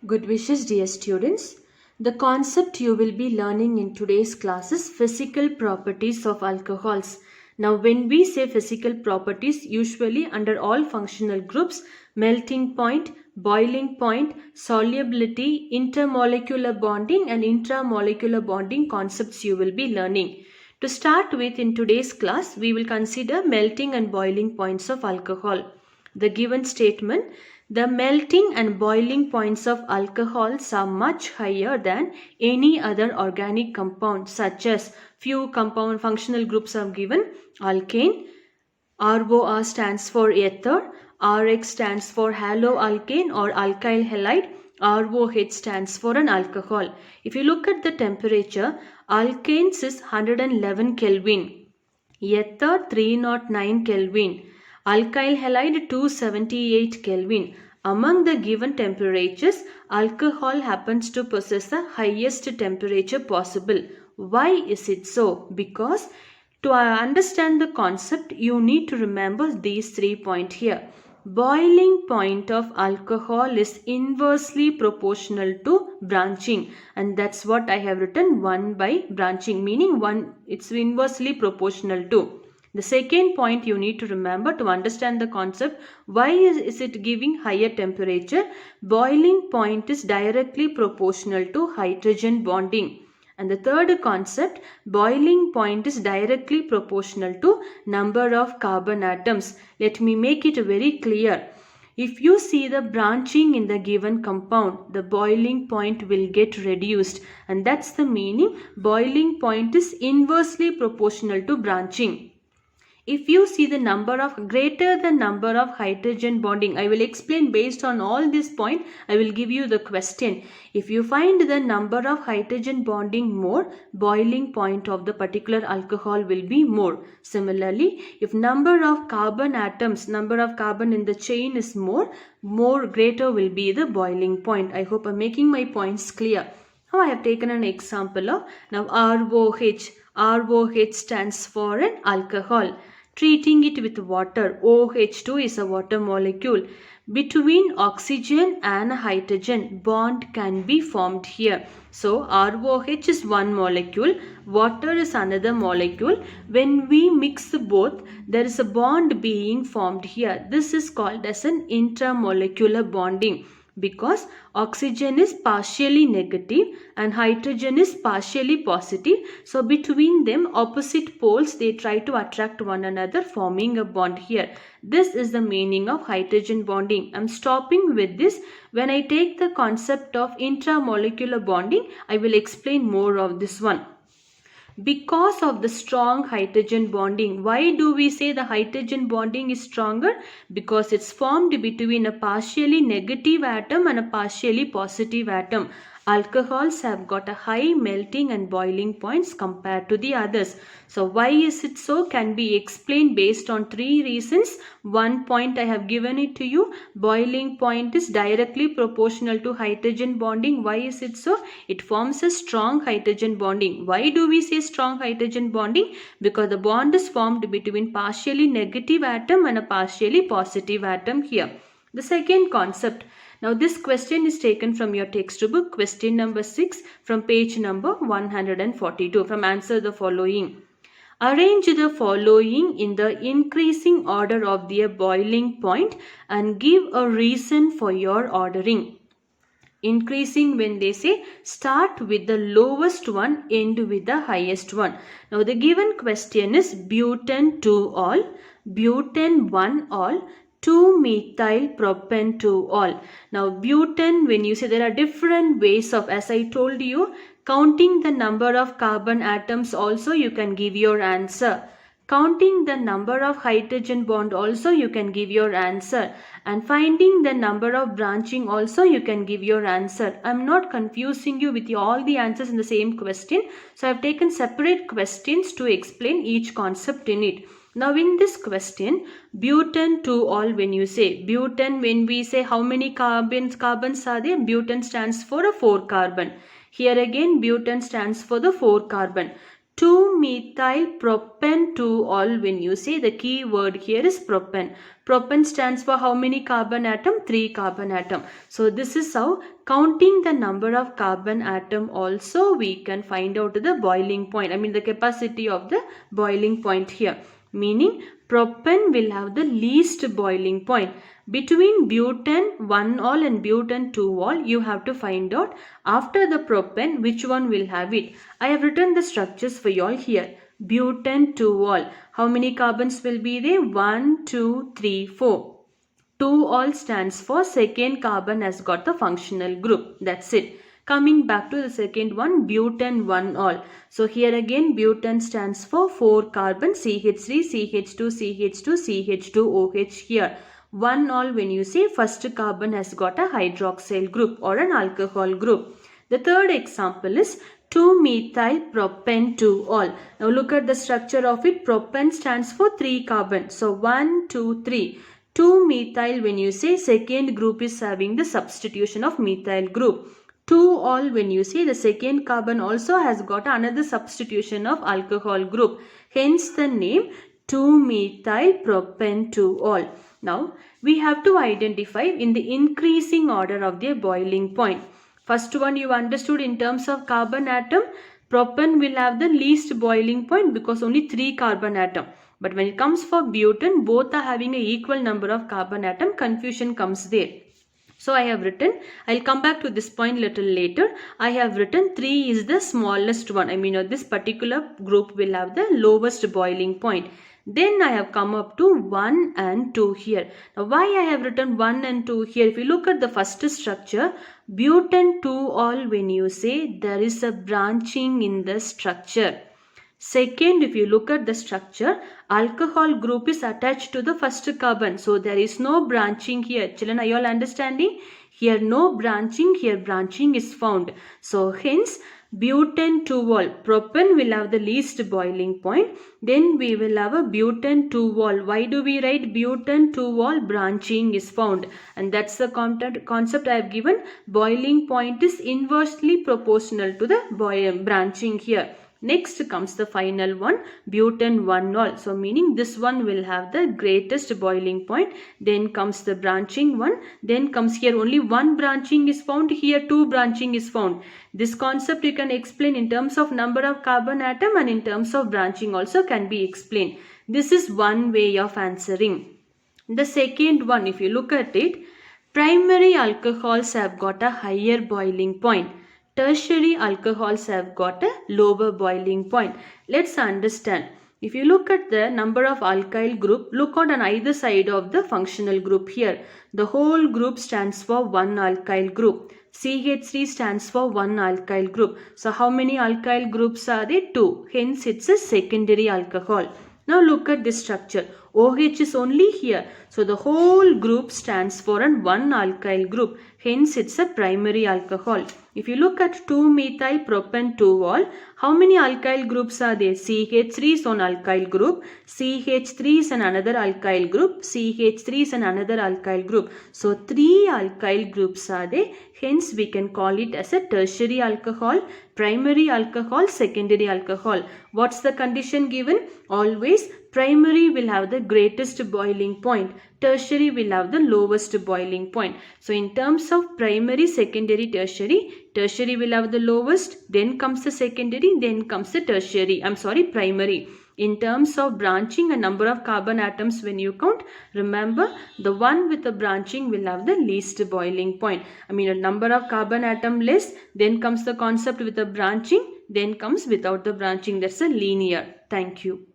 Good wishes, dear students. The concept you will be learning in today's class is physical properties of alcohols. Now, when we say physical properties, usually under all functional groups, melting point, boiling point, solubility, intermolecular bonding, and intramolecular bonding concepts you will be learning. To start with, in today's class, we will consider melting and boiling points of alcohol. The given statement, the melting and boiling points of alcohols are much higher than any other organic compound, such as few compound functional groups are given: alkane, ROR stands for ether, RX stands for haloalkane or alkyl halide, ROH stands for an alcohol. If you look at the temperature, alkanes is 111 Kelvin, ether 309 Kelvin, alkyl halide 278 Kelvin. Among the given temperatures, alcohol happens to possess the highest temperature possible. Why is it so? Because to understand the concept, you need to remember these 3 points here. Boiling point of alcohol is inversely proportional to branching, and that's what I have written, 1 by branching, meaning 1, it's inversely proportional to. The second point you need to remember to understand the concept, why is it giving higher temperature? Boiling point is directly proportional to hydrogen bonding. And the third concept, boiling point is directly proportional to number of carbon atoms. Let me make it very clear. If you see the branching in the given compound, the boiling point will get reduced, and that's the meaning. Boiling point is inversely proportional to branching. If you see the number of greater than number of hydrogen bonding, I will explain based on all this point. I will give you the question. If you find the number of hydrogen bonding more, boiling point of the particular alcohol will be more. Similarly, if number of carbon atoms, number of carbon in the chain is more greater will be the boiling point. I hope I'm making my points clear. Now I have taken an example of now ROH. ROH stands for an alcohol. Treating it with water, OH2 is a water molecule. Between oxygen and hydrogen, bond can be formed here. So ROH is one molecule, water is another molecule. When we mix both, there is a bond being formed here. This is called as an intramolecular bonding, because oxygen is partially negative and hydrogen is partially positive. So between them, opposite poles, they try to attract one another, forming a bond here. This is the meaning of hydrogen bonding. I'm stopping with this. When I take the concept of intramolecular bonding, I will explain more of this one. Because of the strong hydrogen bonding. Why do we say the hydrogen bonding is stronger? Because it's formed between a partially negative atom and a partially positive atom. Alcohols have got a high melting and boiling points compared to the others. So why is it so can be explained based on 3 reasons. One point I have given it to you. Boiling point is directly proportional to hydrogen bonding. Why is it so? It forms a strong hydrogen bonding. Why do we say strong hydrogen bonding? Because the bond is formed between partially negative atom and a partially positive atom here. The second concept. Now this question is taken from your textbook, question number 6 from page number 142, from answer the following. Arrange the following in the increasing order of their boiling point and give a reason for your ordering. Increasing, when they say, start with the lowest one, end with the highest one. Now the given question is butane 2-all, butane 1-all, 2-methyl propan 2-all. Now butane, when you say, there are different ways of, as I told you, counting the number of carbon atoms also you can give your answer. Counting the number of hydrogen bond also you can give your answer, and finding the number of branching also you can give your answer. I am not confusing you with all the answers in the same question. So I have taken separate questions to explain each concept in it. Now in this question, butane 2-all, when you say butane, when we say how many carbons are there, butane stands for a 4 carbon. Here again butane stands for the 4 carbon. 2-methyl propan-2-ol. When you say, the key word here is propan. Propan stands for how many carbon atom? 3 carbon atom. So this is how, counting the number of carbon atom also, we can find out the boiling point. I mean the capacity of the boiling point here. Meaning propan will have the least boiling point. Between butane 1-ol and butane 2-ol, you have to find out after the propan which one will have it. I have written the structures for you all here. Butane 2-ol. How many carbons will be there? 1, 2, 3, 4. 2-ol stands for second carbon has got the functional group. That's it. Coming back to the second one, butane 1-ol. So here again butane stands for 4 carbon, CH3, CH2, CH2, CH2OH here. 1-ol, when you say, first carbon has got a hydroxyl group or an alcohol group. The third example is 2-methyl propan-2-ol. Now look at the structure of it. Propan stands for 3 carbon. So 1, 2, 3. 2-methyl, when you say, second group is having the substitution of methyl group. 2-ol, when you say, the second carbon also has got another substitution of alcohol group. Hence the name 2-methyl propan-2-ol. Now we have to identify in the increasing order of their boiling point. First one you understood in terms of carbon atom. Propan will have the least boiling point because only 3 carbon atom. But when it comes for butane, both are having an equal number of carbon atom. Confusion comes there. So I have written, I'll come back to this point little later. I have written 3 is the smallest one. I mean this particular group will have the lowest boiling point. Then I have come up to 1 and 2 here. Now why I have written 1 and 2 here? If you look at the first structure, butane 2-ol, when you say, there is a branching in the structure. Second, if you look at the structure, alcohol group is attached to the first carbon. So there is no branching here. Children, are you all understanding? Here no branching, here branching is found. So hence butane 2-ol, propan will have the least boiling point. Then we will have a butane 2-ol. Why do we write butane 2-ol? Branching is found. And that's the concept I have given. Boiling point is inversely proportional to the branching here. Next comes the final one, butane 1-ol. So meaning this one will have the greatest boiling point. Then comes the branching one. Then comes here only one branching is found. Here 2 branching is found. This concept you can explain in terms of number of carbon atom and in terms of branching also can be explained. This is one way of answering. The second one, if you look at it, primary alcohols have got a higher boiling point. Tertiary alcohols have got a lower boiling point. Let's understand. If you look at the number of alkyl group, look on either side of the functional group here. The whole group stands for 1 alkyl group. CH3 stands for 1 alkyl group. So how many alkyl groups are there? 2. Hence it's a secondary alcohol. Now look at this structure. OH is only here. So the whole group stands for an 1 alkyl group. Hence it's a primary alcohol. If you look at 2-methyl propan-2-ol, how many alkyl groups are there? CH3 is one alkyl group, CH3 is another alkyl group, CH3 is another alkyl group. So 3 alkyl groups are there. Hence we can call it as a tertiary alcohol, primary alcohol, secondary alcohol. What's the condition given? Always primary will have the greatest boiling point. Tertiary will have the lowest boiling point. So in terms of primary, secondary, tertiary will have the lowest, then comes the secondary, then comes the primary. In terms of branching a number of carbon atoms when you count, remember the one with the branching will have the least boiling point. I mean a number of carbon atom less, then comes the concept with the branching, then comes without the branching. That's a linear. Thank you.